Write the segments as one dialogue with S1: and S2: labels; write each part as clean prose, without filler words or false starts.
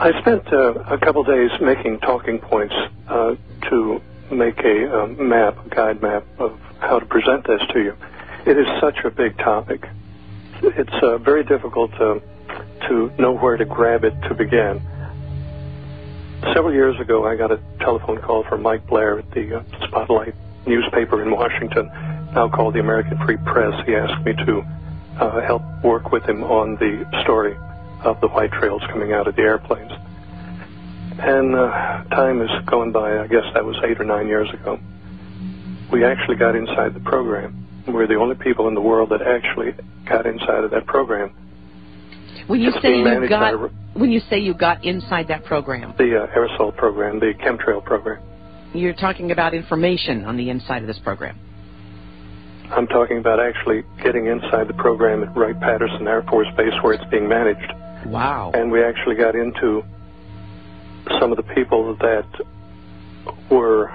S1: I spent a couple days making talking points to make a guide map of how to present this to you. It is such a big topic. It's very difficult to know where to grab it to begin. Several years ago, I got a telephone call from Mike Blair at the Spotlight newspaper in Washington, now called the American Free Press. He asked me to help work with him on the story of the white trails coming out of the airplanes. And time is going by. I guess that was 8 or 9 years ago. We actually got inside the program. We're the only people in the world that actually got inside of that program.
S2: When you say you got inside that program,
S1: the aerosol program, the chemtrail program,
S2: you're talking about information on the inside of this program.
S1: I'm talking about actually getting inside the program at Wright-Patterson Air Force Base where it's being managed.
S2: Wow.
S1: And we actually got into some of the people that were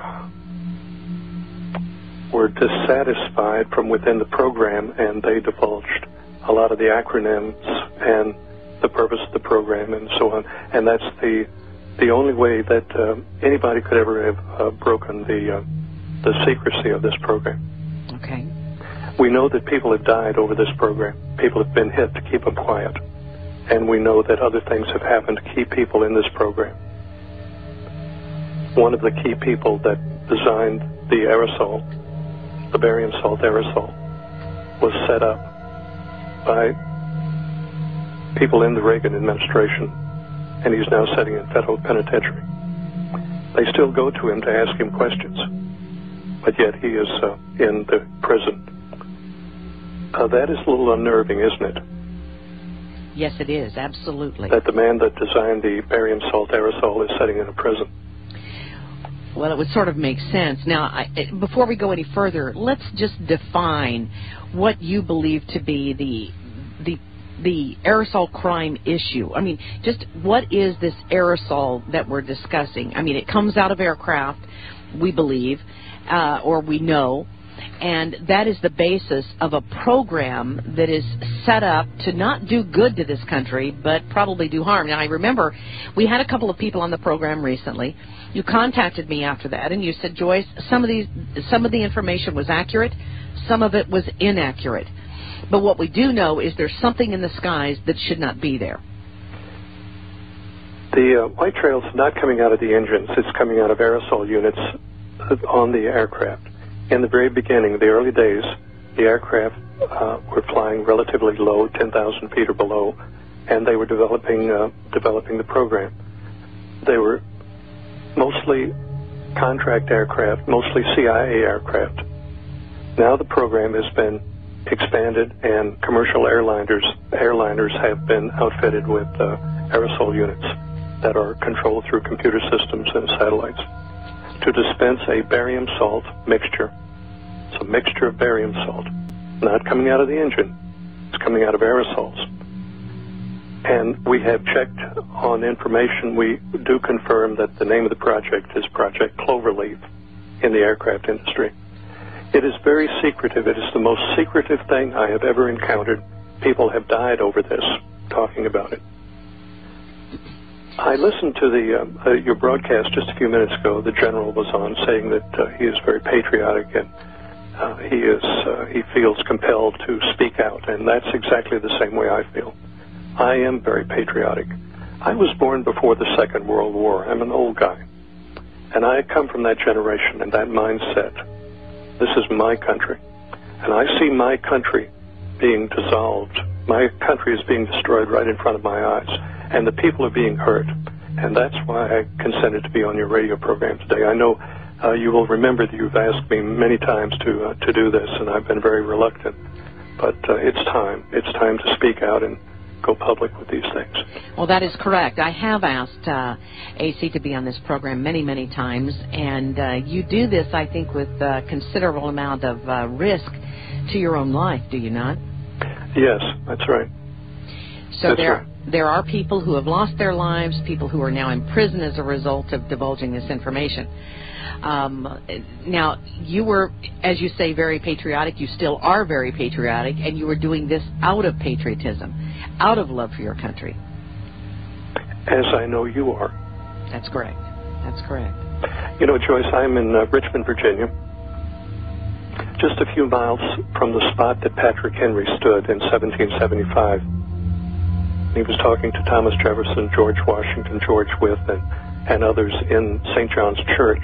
S1: dissatisfied from within the program, and they divulged a lot of the acronyms and the purpose of the program and so on. And that's the only way that anybody could ever have broken the secrecy of this program.
S2: Okay.
S1: We know that people have died over this program. People have been hit to keep them quiet. And we know that other things have happened to keep people in this program. One of the key people that designed the aerosol, the barium salt aerosol, was set up by people in the Reagan administration, and he's now sitting in federal penitentiary. They still go to him to ask him questions, but yet he is in the prison. That is a little unnerving, isn't it?
S2: Yes, it is, absolutely.
S1: That the man that designed the barium salt aerosol is sitting in a prison.
S2: Well, it would sort of make sense. Now, before we go any further, let's just define what you believe to be the aerosol crime issue. I mean, just what is this aerosol that we're discussing? I mean, it comes out of aircraft, we believe, or we know, and that is the basis of a program that is set up to not do good to this country, but probably do harm. Now, I remember we had a couple of people on the program recently. You contacted me after that, and you said, Joyce, some of the information was accurate, some of it was inaccurate. But what we do know is there's something in the skies that should not be there. The
S1: white trails is not coming out of the engines. It's coming out of aerosol units on the aircraft. In the very beginning, the early days, the aircraft were flying relatively low, 10,000 feet or below, and they were developing the program. They were mostly contract aircraft, mostly CIA aircraft. Now the program has been expanded, and commercial airliners have been outfitted with aerosol units that are controlled through computer systems and satellites to dispense a barium salt mixture. It's a mixture of barium salt, not coming out of the engine. It's coming out of aerosols. And we have checked on information. We do confirm that the name of the project is Project Cloverleaf in the aircraft industry. It is very secretive. It is the most secretive thing I have ever encountered. People have died over this, talking about it. I listened to your broadcast just a few minutes ago. The general was on saying that he is very patriotic and he feels compelled to speak out, and that's exactly the same way I feel. I am very patriotic. I was born before the Second World War. I'm an old guy, and I come from that generation and that mindset. This is my country, and I see my country being dissolved. My country is being destroyed right in front of my eyes, and the people are being hurt, and that's why I consented to be on your radio program today. I know you will remember that you've asked me many times to do this, and I've been very reluctant, but it's time. It's time to speak out and go public with these things.
S2: Well, that is correct. I have asked AC to be on this program many, many times, and you do this, I think, with a considerable amount of risk to your own life, do you not?
S1: Yes, that's right.
S2: So there are people who have lost their lives, people who are now in prison as a result of divulging this information. Now, you were, as you say, very patriotic. You still are very patriotic, and you were doing this out of patriotism, out of love for your country.
S1: As I know you are.
S2: That's correct. That's correct.
S1: You know, Joyce, I'm in Richmond, Virginia, just a few miles from the spot that Patrick Henry stood in 1775. He was talking to Thomas Jefferson, George Washington, George Wythe, and others in St. John's Church.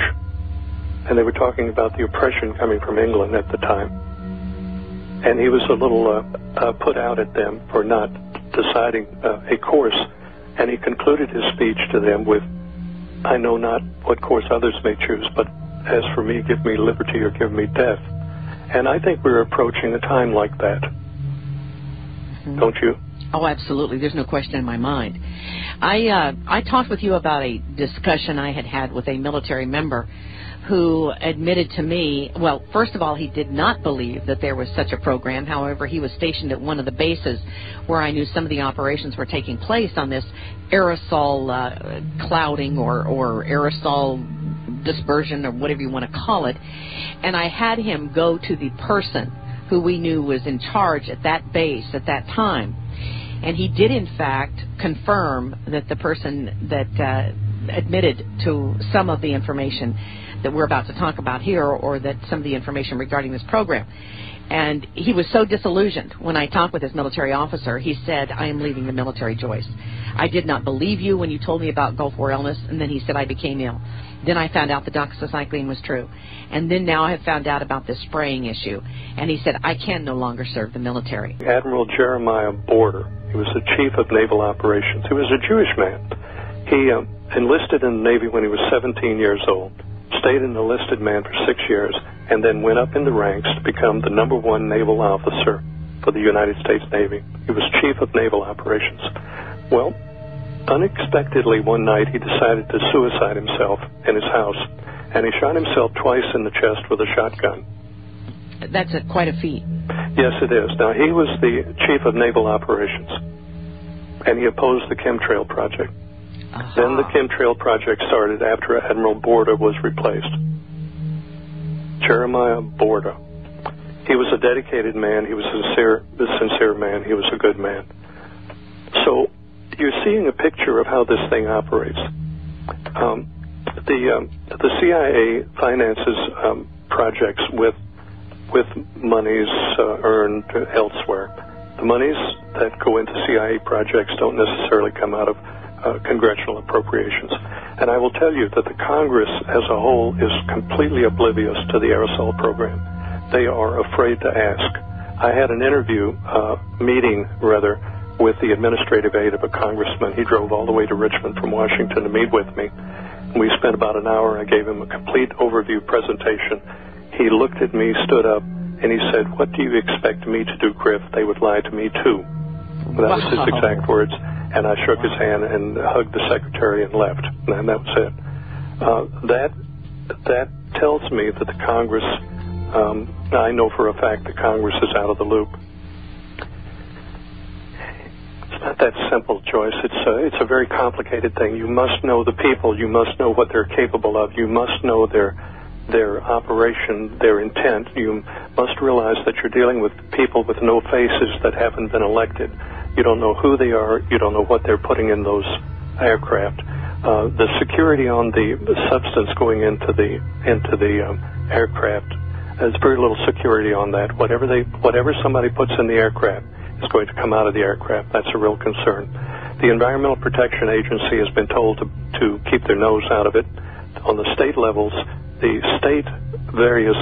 S1: And they were talking about the oppression coming from England at the time. And he was a little put out at them for not deciding a course. And he concluded his speech to them with, "I know not what course others may choose, but as for me, give me liberty or give me death." And I think we're approaching a time like that. Mm-hmm. Don't you?
S2: Oh, absolutely. There's no question in my mind. I talked with you about a discussion I had with a military member who admitted to me, well, first of all, he did not believe that there was such a program. However, he was stationed at one of the bases where I knew some of the operations were taking place on this aerosol clouding or aerosol dispersion or whatever you want to call it, and I had him go to the person who we knew was in charge at that base at that time. And he did, in fact, confirm that the person that admitted to some of the information that we're about to talk about here, or that some of the information regarding this program. And he was so disillusioned when I talked with his military officer. He said, "I am leaving the military, Joyce. I did not believe you when you told me about Gulf War illness." And then he said, "I became ill. Then I found out the doxycycline was true. And then now I have found out about this spraying issue." And he said, "I can no longer serve the military."
S1: Admiral Jeremiah Border, he was the chief of naval operations. He was a Jewish man. He enlisted in the Navy when he was 17 years old, stayed an enlisted man for 6 years, and then went up in the ranks to become the #1 naval officer for the United States Navy. He was chief of naval operations. Well, unexpectedly one night he decided to suicide himself in his house, and he shot himself twice in the chest with a shotgun.
S2: That's quite a feat.
S1: Yes, it is. Now, he was the chief of naval operations, and he opposed the Chemtrail project. Then the Chemtrail project started after Admiral Borda was replaced. Jeremiah Borda. He was a dedicated man. He was a sincere man. He was a good man. So you're seeing a picture of how this thing operates. The CIA finances projects with monies earned elsewhere. The monies that go into CIA projects don't necessarily come out of congressional appropriations. And I will tell you that the Congress as a whole is completely oblivious to the aerosol program. They are afraid to ask. I had an meeting with the administrative aide of a congressman. He drove all the way to Richmond from Washington to meet with me. We spent about an hour. I gave him a complete overview presentation. He looked at me, stood up, and he said, "What do you expect me to do, Griff? They would lie to me, too." That was his exact words. And I shook his hand and hugged the secretary and left. And that was it. That tells me that the Congress, I know for a fact the Congress is out of the loop. It's not that simple, Joyce. It's a very complicated thing. You must know the people. You must know what they're capable of. You must know their operation, their intent. You must realize that you're dealing with people with no faces that haven't been elected. You don't know who they are. You don't know what they're putting in those aircraft. The security on the substance going into the aircraft, there's very little security on that. Whatever somebody puts in the aircraft is going to come out of the aircraft. That's a real concern. The Environmental Protection Agency has been told to keep their nose out of it. On the state levels, the state various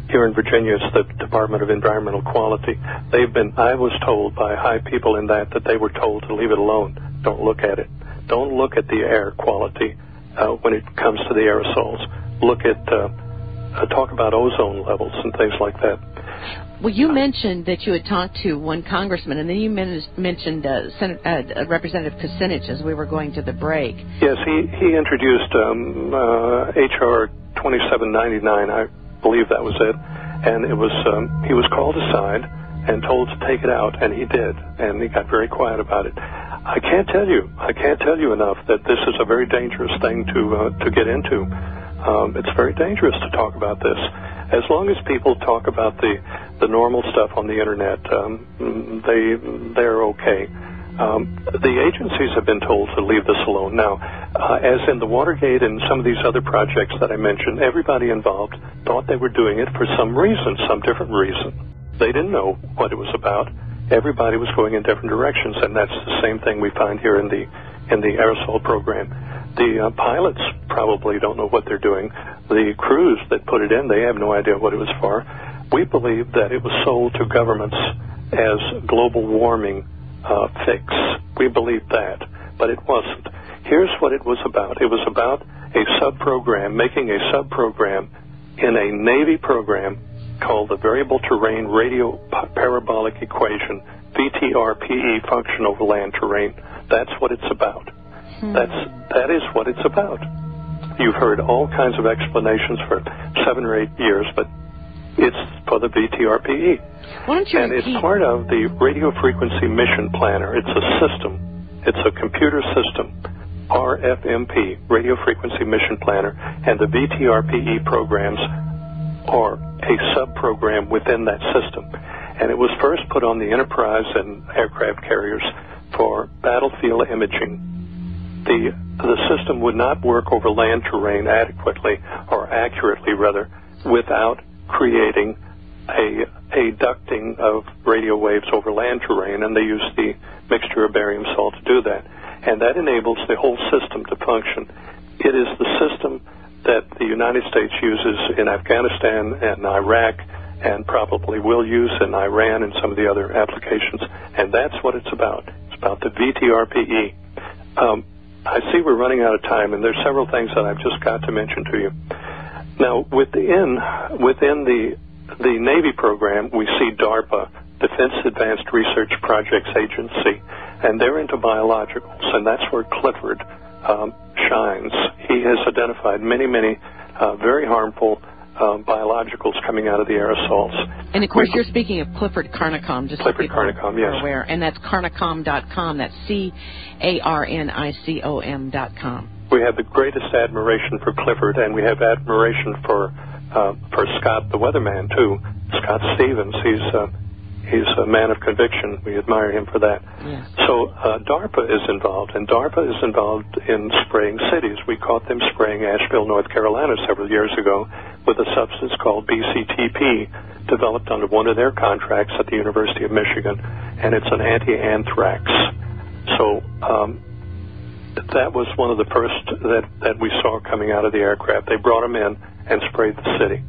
S1: here in Virginia, it's the Department of Environmental Quality. I was told by high people in that they were told to leave it alone. Don't look at it. Don't look at the air quality when it comes to the aerosols. Look at, talk about ozone levels and things like that.
S2: Well, you mentioned that you had talked to one congressman, and then you mentioned Representative Kucinich as we were going to the break. Yes,
S1: he introduced H.R. 2799, I believe that was it, and it was he was called aside and told to take it out, and he did, and he got very quiet about it. I can't tell you enough that this is a very dangerous thing to get into. It's very dangerous to talk about this. As long as people talk about the normal stuff on the internet, they're okay. The agencies have been told to leave this alone. Now, as in the Watergate and some of these other projects that I mentioned, everybody involved thought they were doing it for some reason, some different reason. They didn't know what it was about. Everybody was going in different directions, and that's the same thing we find here in the aerosol program. The pilots probably don't know what they're doing. The crews that put it in, they have no idea what it was for. We believe that it was sold to governments as global warming fix. We believe that, but it wasn't. Here's what it was about. It was about a sub-program, making a sub-program in a Navy program called the Variable Terrain Radio Parabolic Equation, VTRPE, Function over Land Terrain. That's what it's about. That is what it's about. You've heard all kinds of explanations for 7 or 8 years, but it's for the VTRPE. And it's part of the Radio Frequency Mission Planner. It's a system. It's a computer system RFMP, Radio Frequency Mission Planner, and the VTRPE programs are a sub-program within that system. And it was first put on the Enterprise and aircraft carriers for battlefield imaging. The system would not work over land terrain adequately, or accurately rather, without creating a ducting of radio waves over land terrain, and they use the mixture of barium salt to do that. And that enables the whole system to function. It is the system that the United States uses in Afghanistan and Iraq, and probably will use in Iran and some of the other applications, and that's what it's about. It's about the VTRPE. I see we're running out of time, and there's several things that I've just got to mention to you. Now, within the Navy program, we see DARPA, Defense Advanced Research Projects Agency, and they're into biologicals, and that's where Clifford shines. He has identified many very harmful biologicals coming out of the aerosols.
S2: And, of course, you're speaking of Clifford Carnicom, just
S1: Clifford
S2: so people
S1: Carnicom, yes.
S2: are aware. And that's carnicom.com. That's CARNICOM.com.
S1: We have the greatest admiration for Clifford, and we have admiration for Scott, the weatherman, too. Scott Stevens, he's a man of conviction. We admire him for that.
S2: Yes.
S1: So DARPA is involved, and DARPA is involved in spraying cities. We caught them spraying Asheville, North Carolina several years ago with a substance called BCTP, developed under one of their contracts at the University of Michigan, and it's an anti-anthrax. So that was one of the first that we saw coming out of the aircraft. They brought them in and sprayed the city.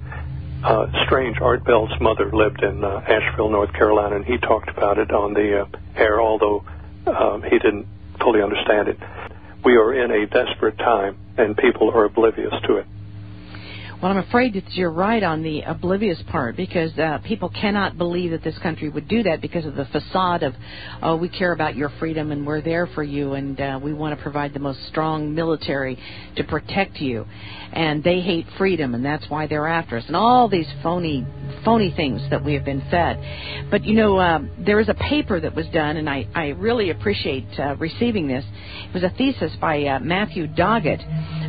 S1: Strange, Art Bell's mother lived in Asheville, North Carolina, and he talked about it on the air, although he didn't fully understand it. We are in a desperate time, and people are oblivious to it.
S2: Well, I'm afraid that you're right on the oblivious part, because people cannot believe that this country would do that because of the facade of, oh, we care about your freedom and we're there for you, and we want to provide the most strong military to protect you. And they hate freedom, and that's why they're after us, and all these phony things that we have been fed. But, you know, there is a paper that was done, and I really appreciate receiving this. It was a thesis by Matthew Doggett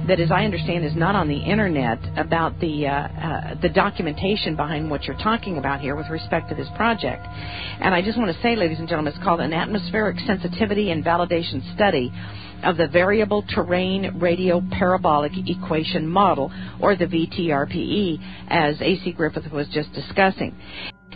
S2: that, as I understand, is not on the Internet, about the documentation behind what you're talking about here with respect to this project. And I just want to say, ladies and gentlemen, it's called an atmospheric sensitivity and validation study of the variable terrain radio parabolic equation model, or the VTRPE, as A.C. Griffith was just discussing.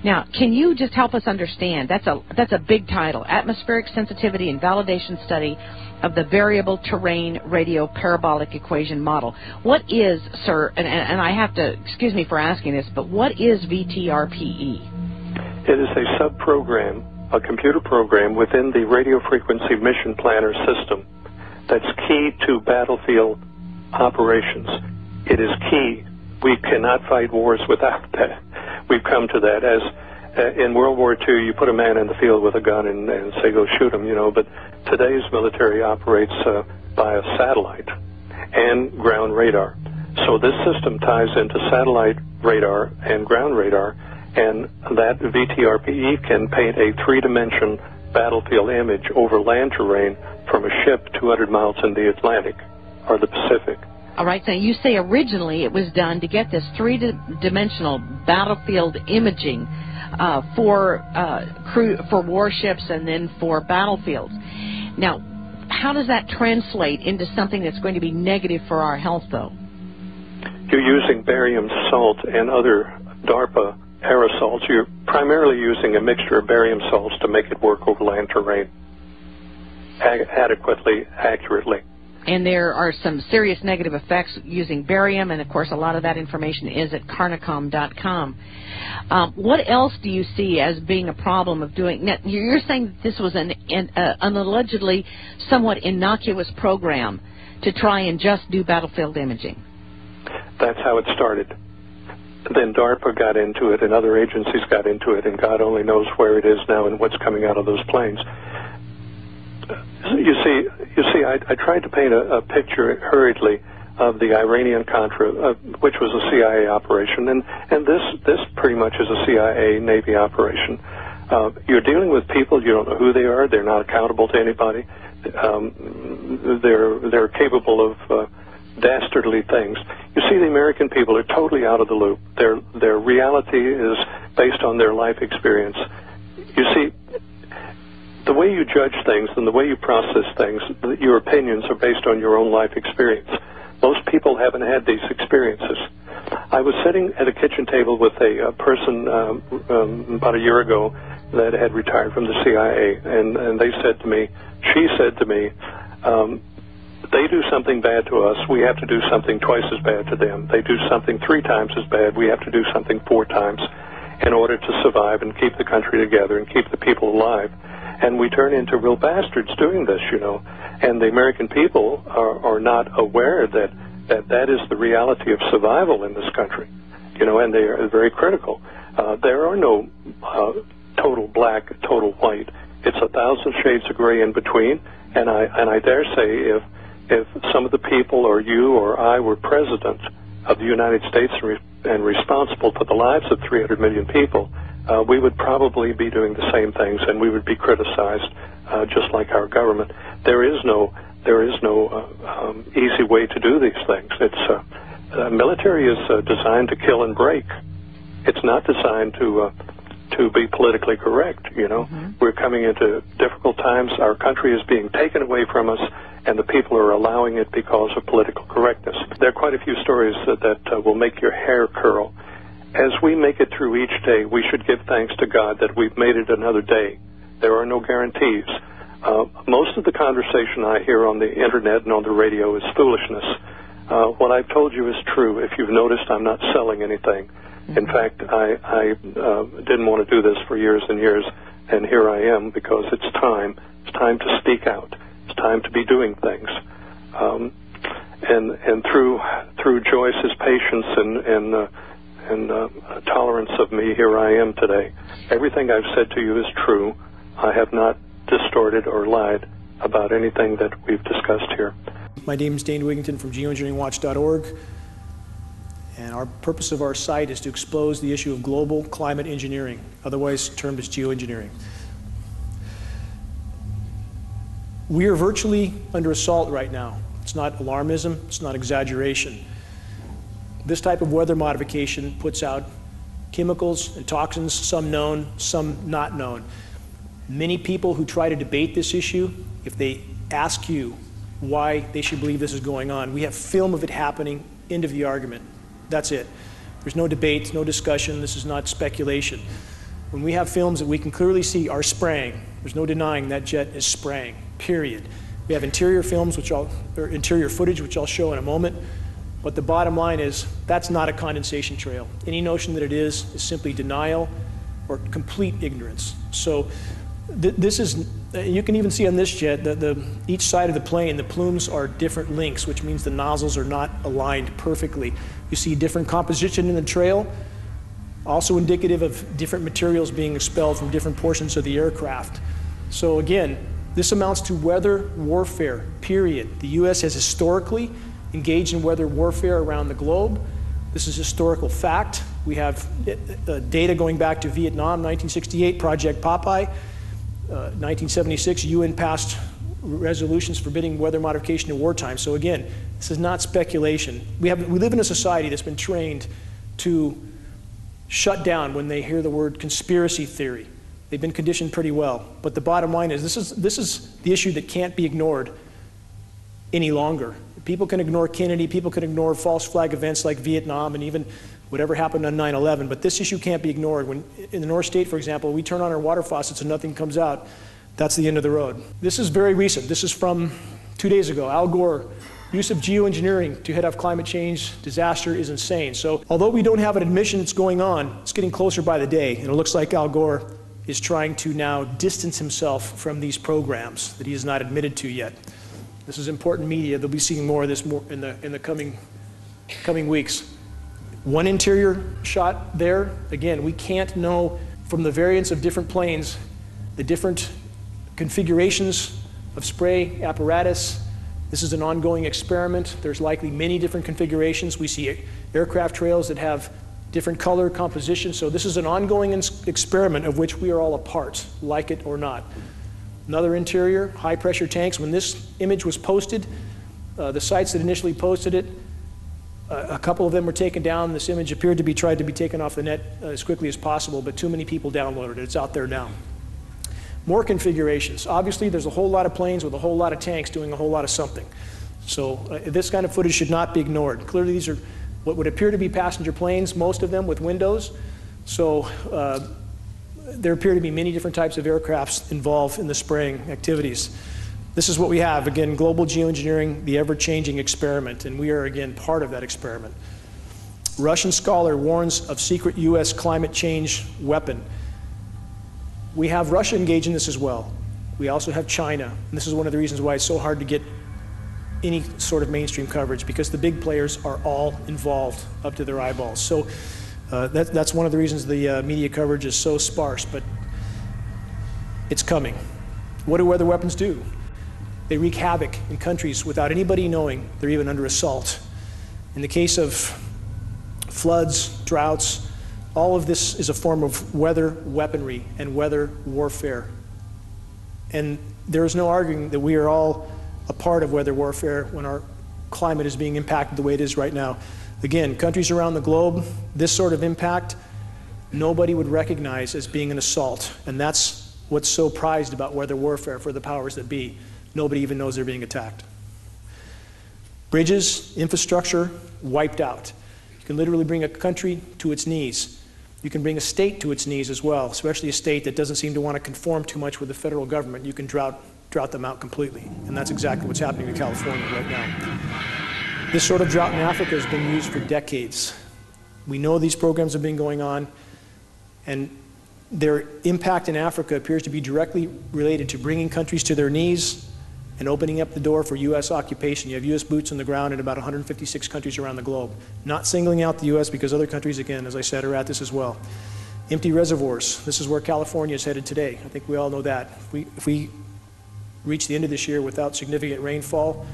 S2: Now, can you just help us understand? That's a big title, Atmospheric Sensitivity and Validation Study of the Variable Terrain Radio Parabolic Equation Model. What is, sir, and I have to, excuse me for asking this, but what is VTRPE?
S1: It is a sub-program, a computer program within the Radio Frequency Mission Planner system that's key to battlefield operations. It is key. We cannot fight wars without that. We've come to that. As in World War II, you put a man in the field with a gun and say, go shoot him, you know, but today's military operates by a satellite and ground radar. So this system ties into satellite radar and ground radar, and that VTRPE can paint a three-dimension battlefield image over land terrain from a ship 200 miles in the Atlantic or the Pacific.
S2: All right, so you say originally it was done to get this three-dimensional battlefield imaging for warships and then for battlefields. Now, how does that translate into something that's going to be negative for our health, though?
S1: You're using barium salt and other DARPA aerosols. You're primarily using a mixture of barium salts to make it work over land terrain adequately, accurately.
S2: And there are some serious negative effects using barium, and, of course, a lot of that information is at carnicom.com. What else do you see as being a problem of doing? Now, you're saying that this was an allegedly somewhat innocuous program to try and just do battlefield imaging.
S1: That's how it started. Then DARPA got into it, and other agencies got into it, and God only knows where it is now and what's coming out of those planes. You see, I tried to paint a picture hurriedly of the Iranian-Contra, which was a CIA operation, and this pretty much is a CIA Navy operation. You're dealing with people, you don't know who they are, they're not accountable to anybody. They're capable of dastardly things. You see, the American people are totally out of the loop. Their reality is based on their life experience. You see, the way you judge things and the way you process things, your opinions are based on your own life experience. Most people haven't had these experiences. I was sitting at a kitchen table with a person about a year ago that had retired from the CIA, and she said to me, they do something bad to us, we have to do something twice as bad to them. They do something 3 times as bad, we have to do something 4 times in order to survive and keep the country together and keep the people alive. And we turn into real bastards doing this, you know. And the American people are not aware that is the reality of survival in this country, you know, and they are very critical. There are no total black, total white. It's 1,000 shades of gray in between. And I dare say if some of the people or you or I were president of the United States and responsible for the lives of 300 million people, we would probably be doing the same things, and we would be criticized just like our government. There is no easy way to do these things. Military is designed to kill and break. It's not designed to be politically correct, you know. Mm-hmm. We're coming into difficult times. Our country is being taken away from us, and the people are allowing it because of political correctness. There are quite a few stories that will make your hair curl. As we make it through each day, we should give thanks to God that we've made it another day. There are no guarantees. Most of the conversation I hear on the internet and on the radio is foolishness. What I've told you is true. If you've noticed, I'm not selling anything. In fact, I didn't want to do this for years and years, and here I am because it's time. It's time to speak out. It's time to be doing things. And through Joyce's patience and tolerance of me, here I am today. Everything I've said to you is true. I have not distorted or lied about anything that we've discussed here.
S3: My name is Dane Wigington from geoengineeringwatch.org, and our purpose of our site is to expose the issue of global climate engineering, otherwise termed as geoengineering. We are virtually under assault right now. It's not alarmism, it's not exaggeration. This type of weather modification puts out chemicals and toxins, some known, some not known. Many people who try to debate this issue, if they ask you why they should believe this is going on, we have film of it happening, end of the argument. That's it. There's no debate, no discussion, this is not speculation. When we have films that we can clearly see are spraying, there's no denying that jet is spraying, period. We have interior films, or interior footage, which I'll show in a moment. But the bottom line is, that's not a condensation trail. Any notion that it is simply denial or complete ignorance. So this is, you can even see on this jet, each side of the plane, the plumes are different lengths, which means the nozzles are not aligned perfectly. You see different composition in the trail, also indicative of different materials being expelled from different portions of the aircraft. So again, this amounts to weather warfare, period. The U.S. has historically engaged in weather warfare around the globe. This is historical fact. We have data going back to Vietnam, 1968, Project Popeye. 1976, UN passed resolutions forbidding weather modification in wartime. So again, this is not speculation. We live in a society that's been trained to shut down when they hear the word conspiracy theory. They've been conditioned pretty well. But the bottom line is, this is the issue that can't be ignored any longer. People can ignore Kennedy, people can ignore false flag events like Vietnam and even whatever happened on 9/11, but this issue can't be ignored. When in the North State, for example, we turn on our water faucets and nothing comes out, that's the end of the road. This is very recent. This is from 2 days ago. Al Gore, use of geoengineering to head off climate change disaster is insane. So although we don't have an admission that's going on, it's getting closer by the day, and it looks like Al Gore is trying to now distance himself from these programs that he has not admitted to yet. This is important media. They'll be seeing more of this in the coming weeks. One interior shot there. Again, we can't know from the variants of different planes, the different configurations of spray apparatus. This is an ongoing experiment. There's likely many different configurations. We see aircraft trails that have different color composition. So this is an ongoing experiment of which we are all a part, like it or not. Another interior, high pressure tanks. When this image was posted, the sites that initially posted it, a couple of them were taken down. This image appeared to be tried to be taken off the net as quickly as possible, but too many people downloaded it. It's out there now. More configurations. Obviously, there's a whole lot of planes with a whole lot of tanks doing a whole lot of something. So this kind of footage should not be ignored. Clearly, these are what would appear to be passenger planes, most of them with windows. So there appear to be many different types of aircrafts involved in the spraying activities. This is what we have. Again, global geoengineering, the ever-changing experiment, and we are, again, part of that experiment. Russian scholar warns of secret U.S. climate change weapon. We have Russia engaged in this as well. We also have China, and this is one of the reasons why it's so hard to get any sort of mainstream coverage, because the big players are all involved up to their eyeballs. So that's one of the reasons the media coverage is so sparse, but it's coming. What do weather weapons do? They wreak havoc in countries without anybody knowing they're even under assault. In the case of floods, droughts, all of this is a form of weather weaponry and weather warfare. And there is no arguing that we are all a part of weather warfare when our climate is being impacted the way it is right now. Again, countries around the globe, this sort of impact, nobody would recognize as being an assault. And that's what's so prized about weather warfare for the powers that be. Nobody even knows they're being attacked. Bridges, infrastructure, wiped out. You can literally bring a country to its knees. You can bring a state to its knees as well, especially a state that doesn't seem to want to conform too much with the federal government. You can drought them out completely. And that's exactly what's happening in California right now. This sort of drought in Africa has been used for decades. We know these programs have been going on, and their impact in Africa appears to be directly related to bringing countries to their knees and opening up the door for U.S. occupation. You have U.S. boots on the ground in about 156 countries around the globe. Not singling out the U.S. because other countries, again, as I said, are at this as well. Empty reservoirs. This is where California is headed today. I think we all know that. If we reach the end of this year without significant rainfall,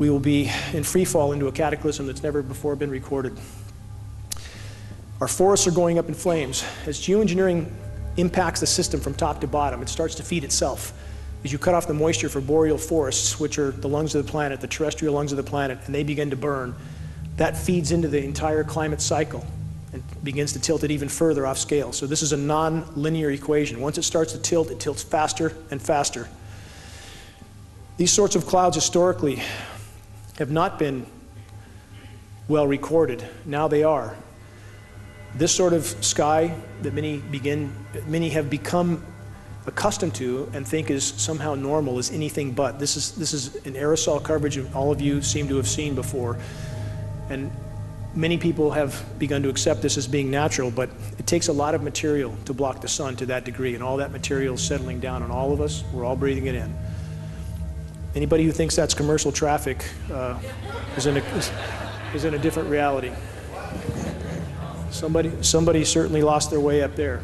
S3: we will be in free fall into a cataclysm that's never before been recorded. Our forests are going up in flames. As geoengineering impacts the system from top to bottom, it starts to feed itself. As you cut off the moisture for boreal forests, which are the lungs of the planet, the terrestrial lungs of the planet, and they begin to burn, that feeds into the entire climate cycle and begins to tilt it even further off scale. So this is a non-linear equation. Once it starts to tilt, it tilts faster and faster. These sorts of clouds historically have not been well recorded. Now they are. This sort of sky that many have become accustomed to and think is somehow normal is anything but. This is an aerosol coverage all of you seem to have seen before. And many people have begun to accept this as being natural, but it takes a lot of material to block the sun to that degree, and all that material is settling down on all of us. We're all breathing it in. Anybody who thinks that's commercial traffic is in a different reality. Somebody certainly lost their way up there.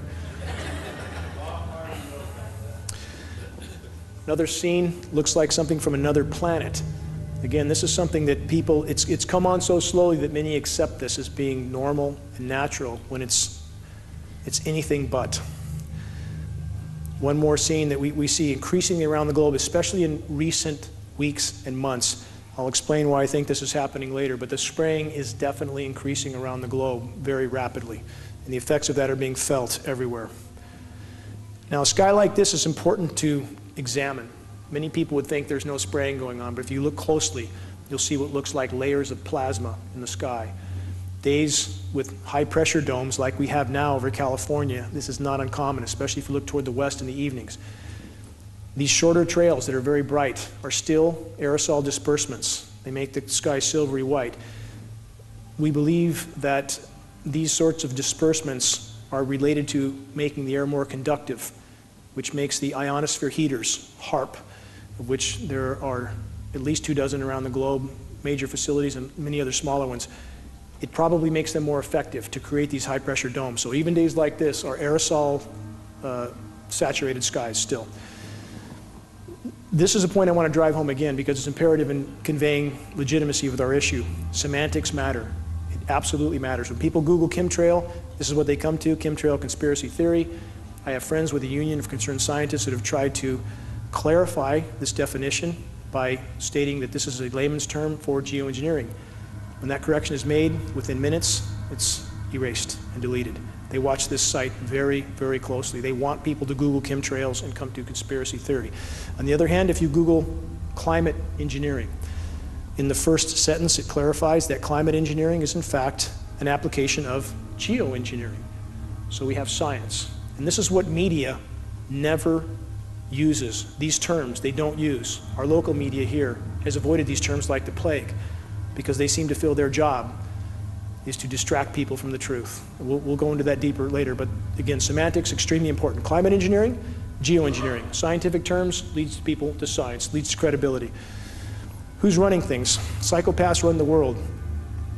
S3: Another scene looks like something from another planet. Again, this is something that people, it's come on so slowly that many accept this as being normal and natural when it's anything but. One more scene that we see increasingly around the globe, especially in recent weeks and months. I'll explain why I think this is happening later, but the spraying is definitely increasing around the globe very rapidly, and the effects of that are being felt everywhere. Now, a sky like this is important to examine. Many people would think there's no spraying going on, but if you look closely, you'll see what looks like layers of plasma in the sky. Days with high pressure domes like we have now over California, this is not uncommon, especially if you look toward the west in the evenings. These shorter trails that are very bright are still aerosol disbursements. They make the sky silvery white. We believe that these sorts of disbursements are related to making the air more conductive, which makes the ionosphere heaters, HARP, of which there are at least 24 around the globe, major facilities and many other smaller ones. It probably makes them more effective to create these high pressure domes. So even days like this are aerosol saturated skies still. This is a point I want to drive home again because it's imperative in conveying legitimacy with our issue. Semantics matter. absolutely matters. When people Google chemtrail, this is what they come to, chemtrail conspiracy theory. I have friends with the Union of Concerned Scientists that have tried to clarify this definition by stating that this is a layman's term for geoengineering. When that correction is made, within minutes, it's erased and deleted. They watch this site very, very closely. They want people to Google chemtrails and come to conspiracy theory. On the other hand, if you Google climate engineering, in the first sentence it clarifies that climate engineering is in fact an application of geoengineering. So we have science. And this is what media never uses. These terms they don't use. Our local media here has avoided these terms like the plague because they seem to feel their job is to distract people from the truth. We'll go into that deeper later, but again, semantics, extremely important. Climate engineering, geoengineering. Scientific terms leads people to science, leads to credibility. Who's running things? Psychopaths run the world.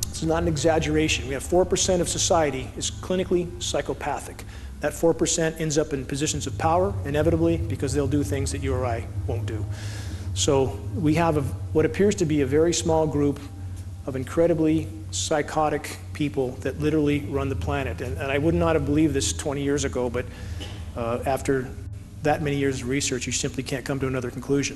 S3: This is not an exaggeration. We have 4% of society is clinically psychopathic. That 4% ends up in positions of power, inevitably, because they'll do things that you or I won't do. So we have what appears to be a very small group of incredibly psychotic people that literally run the planet. And I would not have believed this 20 years ago, but after that many years of research, you simply can't come to another conclusion.